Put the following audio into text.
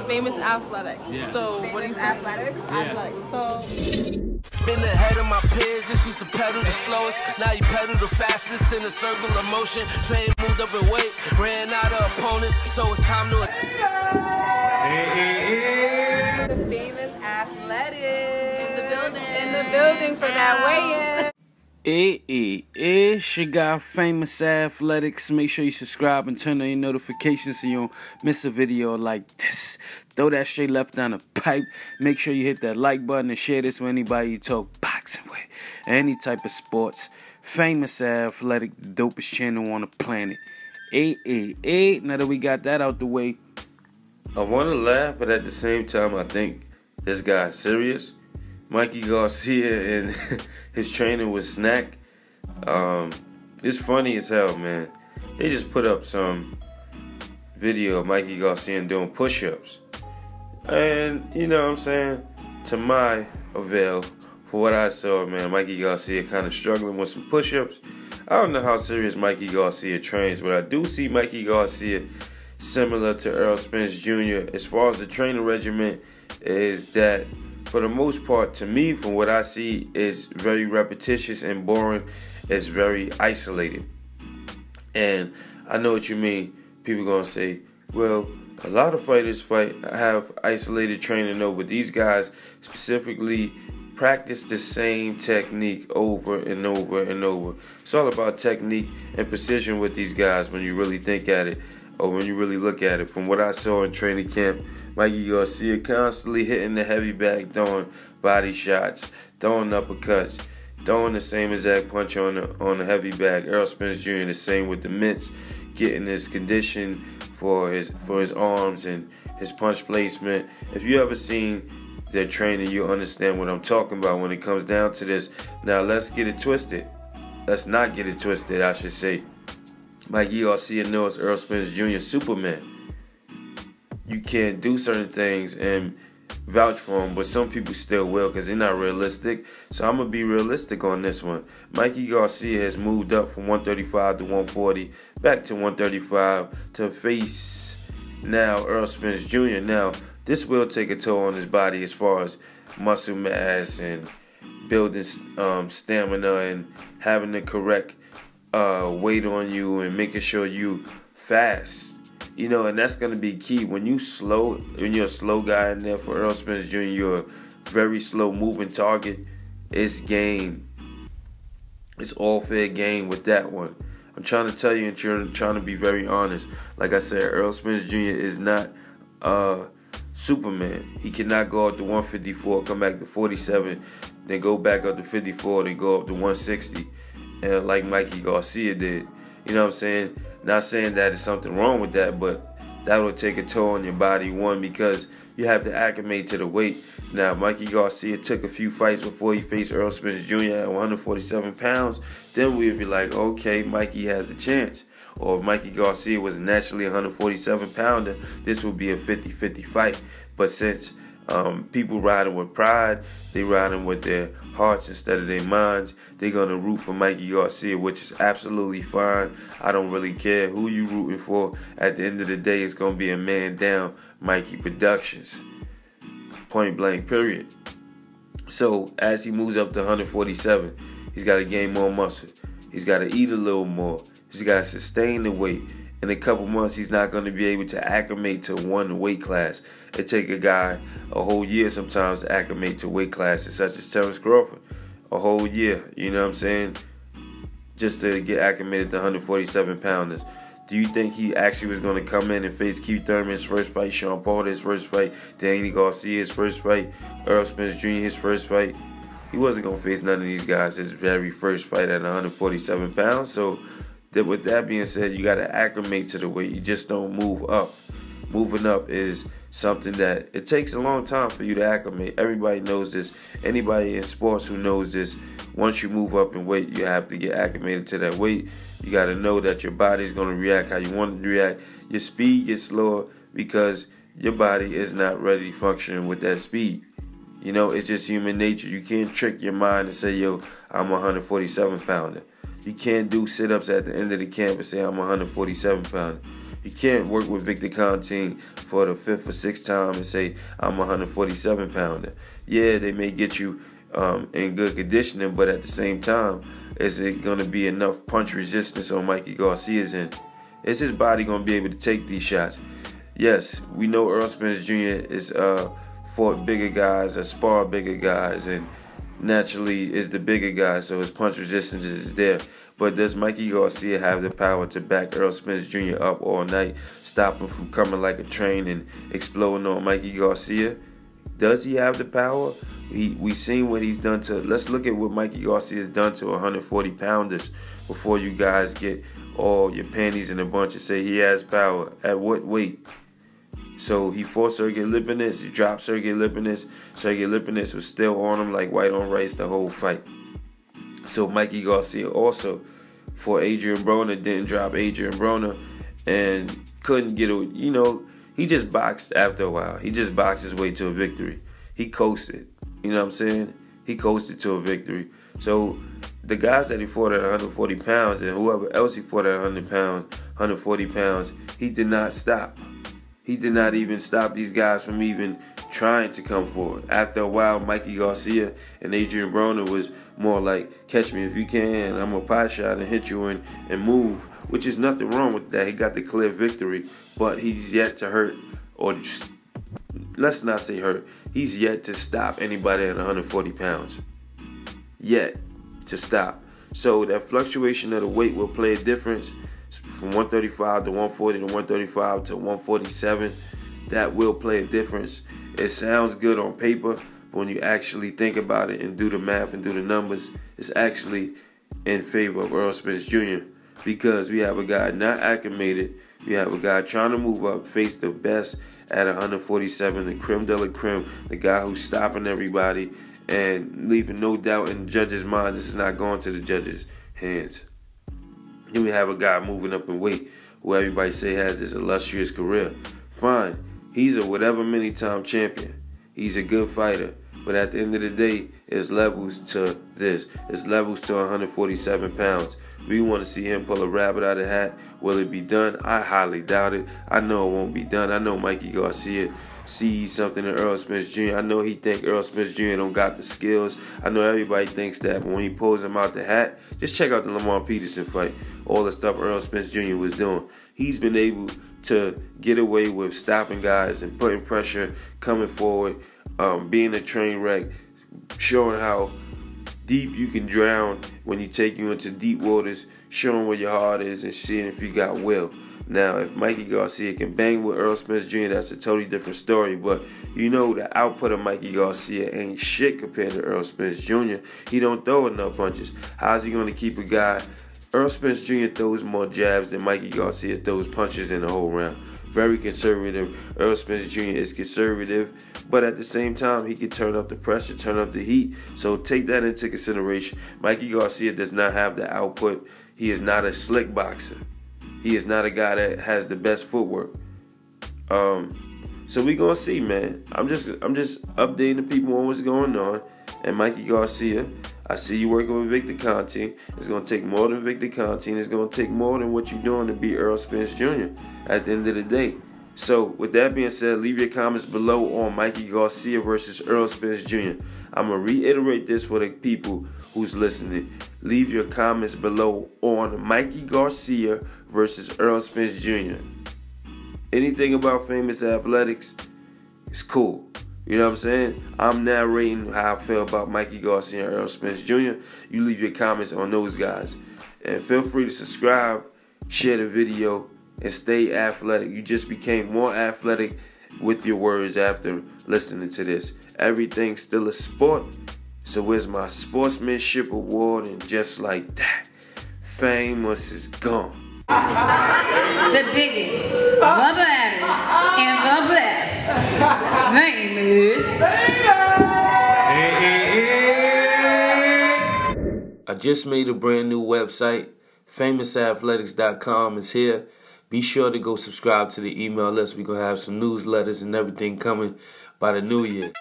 Famous Athletics. Yeah. So Famous what do you say? Athletics? Yeah. Athletics. So Been ahead of my peers, just used to pedal the slowest. Now you pedal the fastest in a circle of motion. Fame moved up in weight, ran out of opponents, so it's time to. The Famous Athletics. in the building. In the building for that weigh-in. It's your guy, Famous Athletics. Make sure you subscribe and turn on your notifications so you don't miss a video like this. Throw that straight left down the pipe. Make sure you hit that like button and share this with anybody you talk boxing with. Any type of sports. Famous Athletic, the dopest channel on the planet. Now that we got that out the way, I want to laugh, but at the same time, I think this guy's serious. Mikey Garcia and his trainer with Snack. It's funny as hell, man. They just put up some video of Mikey Garcia doing push-ups. And, you know what I'm saying? To my avail, for what I saw, man, Mikey Garcia kind of struggling with some push-ups. I don't know how serious Mikey Garcia trains, but I do see Mikey Garcia similar to Errol Spence Jr. as far as the training regimen is that, for the most part, to me, from what I see, is very repetitious and boring. It's very isolated. And I know what you mean. People gonna say, well, a lot of fighters have isolated training, though, but these guys specifically practice the same technique over and over and over. It's all about technique and precision with these guys when you really think at it, or when you really look at it. From what I saw in training camp, Mikey Garcia constantly hitting the heavy bag, throwing body shots, throwing uppercuts, throwing the same exact punch on the heavy bag. Errol Spence Jr. the same with the mitts, getting his condition for his arms and his punch placement. If you ever seen their training, you'll understand what I'm talking about when it comes down to this. Now let's get it twisted. Let's not get it twisted, I should say. Mikey Garcia knows Errol Spence Jr. Superman. You can't do certain things and vouch for him, but some people still will because they're not realistic. So I'm going to be realistic on this one. Mikey Garcia has moved up from 135 to 140, back to 135 to face now Errol Spence Jr. Now, this will take a toll on his body as far as muscle mass and building stamina and having the correct weight on you and making sure you fast. You know, and that's going to be key. When you're a slow guy in there for Errol Spence Jr., you're a very slow moving target. It's game. It's all fair game with that one. I'm trying to tell you and trying to be very honest. Like I said, Errol Spence Jr. is not Superman. He cannot go up to 154, come back to 47, then go back up to 54, then go up to 160, and like Mikey Garcia did. You know what I'm saying? Not saying that there's something wrong with that, but that will take a toll on your body, one, because you have to acclimate to the weight. Now, Mikey Garcia took a few fights before he faced Errol Spence Jr. at 147 pounds. Then we'd be like, okay, Mikey has a chance. Or if Mikey Garcia was naturally a 147-pounder, this would be a 50-50 fight. But since people riding with pride, they riding with their hearts instead of their minds, they're going to root for Mikey Garcia, which is absolutely fine. I don't really care who you rooting for. At the end of the day, it's going to be a man down, Mikey Productions. Point blank, period. So as he moves up to 147, he's got to gain more muscle. He's got to eat a little more. He's got to sustain the weight. In a couple months, he's not going to be able to acclimate to one weight class. It take a guy a whole year sometimes to acclimate to weight classes such as Terrence Crawford. A whole year, you know what I'm saying? Just to get acclimated to 147 pounders. Do you think he actually was going to come in and face Keith Thurman his first fight, Sean Porter his first fight, Danny Garcia his first fight, Errol Spence Jr. his first fight? He wasn't going to face none of these guys his very first fight at 147 pounds. So with that being said, you got to acclimate to the weight. You just don't move up. Moving up is something that it takes a long time for you to acclimate. Everybody knows this. Anybody in sports who knows this, once you move up in weight, you have to get acclimated to that weight. You got to know that your body's going to react how you want it to react. Your speed gets slower because your body is not ready functioning with that speed. You know, it's just human nature. You can't trick your mind and say, yo, I'm a 147 pounder. You can't do sit-ups at the end of the camp and say I'm a 147 pounder. You can't work with Victor Contine for the 5th or 6th time and say, I'm a 147 pounder. Yeah, they may get you in good conditioning, but at the same time, is it going to be enough punch resistance on Mikey Garcia's end? Is his body going to be able to take these shots? Yes, we know Errol Spence Jr. is fought bigger guys, spar bigger guys, and naturally is the bigger guy, so his punch resistance is there. But does Mikey Garcia have the power to back Errol Spence Jr. up all night, stop him from coming like a train and exploding on Mikey Garcia? Does he have the power? We seen what he's done to. Let's look at what Mikey Garcia's done to 140 pounders before you guys get all your panties in a bunch and say he has power. At what weight? So he fought Sergey Lipinets, he dropped Sergey Lipinets. Sergey Lipinets was still on him like white on rice the whole fight. So Mikey Garcia also fought Adrian Broner, didn't drop Adrian Broner, and couldn't get a, he just boxed after a while. He just boxed his way to a victory. He coasted, you know what I'm saying? He coasted to a victory. So the guys that he fought at 140 pounds and whoever else he fought at 100 pounds, 140 pounds, he did not stop. He did not even stop these guys from even trying to come forward. After a while, Mikey Garcia and Adrian Broner was more like, catch me if you can, I'm a pot shot and hit you and move, which is nothing wrong with that. He got the clear victory, but he's yet to hurt, or just, let's not say hurt. He's yet to stop anybody at 140 pounds. Yet to stop. So that fluctuation of the weight will play a difference. From 135 to 140 to 135 to 147, that will play a difference. It sounds good on paper, but when you actually think about it and do the math and do the numbers, it's actually in favor of Errol Spence Jr. because we have a guy not acclimated. We have a guy trying to move up, face the best at 147, the creme de la creme, the guy who's stopping everybody and leaving no doubt in the judge's mind this is not going to the judge's hands. Then we have a guy moving up in weight who everybody say has this illustrious career. Fine, he's a whatever many-time champion. He's a good fighter. But at the end of the day, it's levels to this. It's levels to 147 pounds. We want to see him pull a rabbit out of the hat. Will it be done? I highly doubt it. I know it won't be done. I know Mikey Garcia sees something in Errol Spence Jr. I know he think Errol Spence Jr. don't got the skills. I know everybody thinks that. But when he pulls him out the hat, just check out the Lamar Peterson fight. All the stuff Errol Spence Jr. was doing. He's been able to get away with stopping guys and putting pressure, coming forward, being a train wreck, showing how deep you can drown when he take you into deep waters, showing where your heart is and seeing if you got will. Now, if Mikey Garcia can bang with Errol Spence Jr., that's a totally different story. But you know the output of Mikey Garcia ain't shit compared to Errol Spence Jr. He don't throw enough punches. How's he going to keep a guy? Errol Spence Jr. throws more jabs than Mikey Garcia throws punches in the whole round. Very conservative. Errol Spence Jr. is conservative, but at the same time, he can turn up the pressure, turn up the heat. So take that into consideration. Mikey Garcia does not have the output. He is not a slick boxer. He is not a guy that has the best footwork. So we gonna see, man. I'm just updating the people on what's going on. And Mikey Garcia, I see you working with Victor Contine. It's gonna take more than Victor Contine. It's gonna take more than what you're doing to beat Errol Spence Jr. at the end of the day. So with that being said, leave your comments below on Mikey Garcia versus Errol Spence Jr. I'm gonna reiterate this for the people who's listening. Leave your comments below on Mikey Garcia versus Errol Spence Jr. Anything about Famous Athletics is cool. You know what I'm saying? I'm narrating how I feel about Mikey Garcia and Errol Spence Jr. You leave your comments on those guys. And feel free to subscribe, share the video, and stay athletic. You just became more athletic with your words after listening to this. Everything's still a sport. So where's my sportsmanship award? And just like that, Famus is gone. The biggest, the baddest, and the best. Famous. I just made a brand new website. FamousAthletics.com is here. Be sure to go subscribe to the email list. We're going to have some newsletters and everything coming by the new year.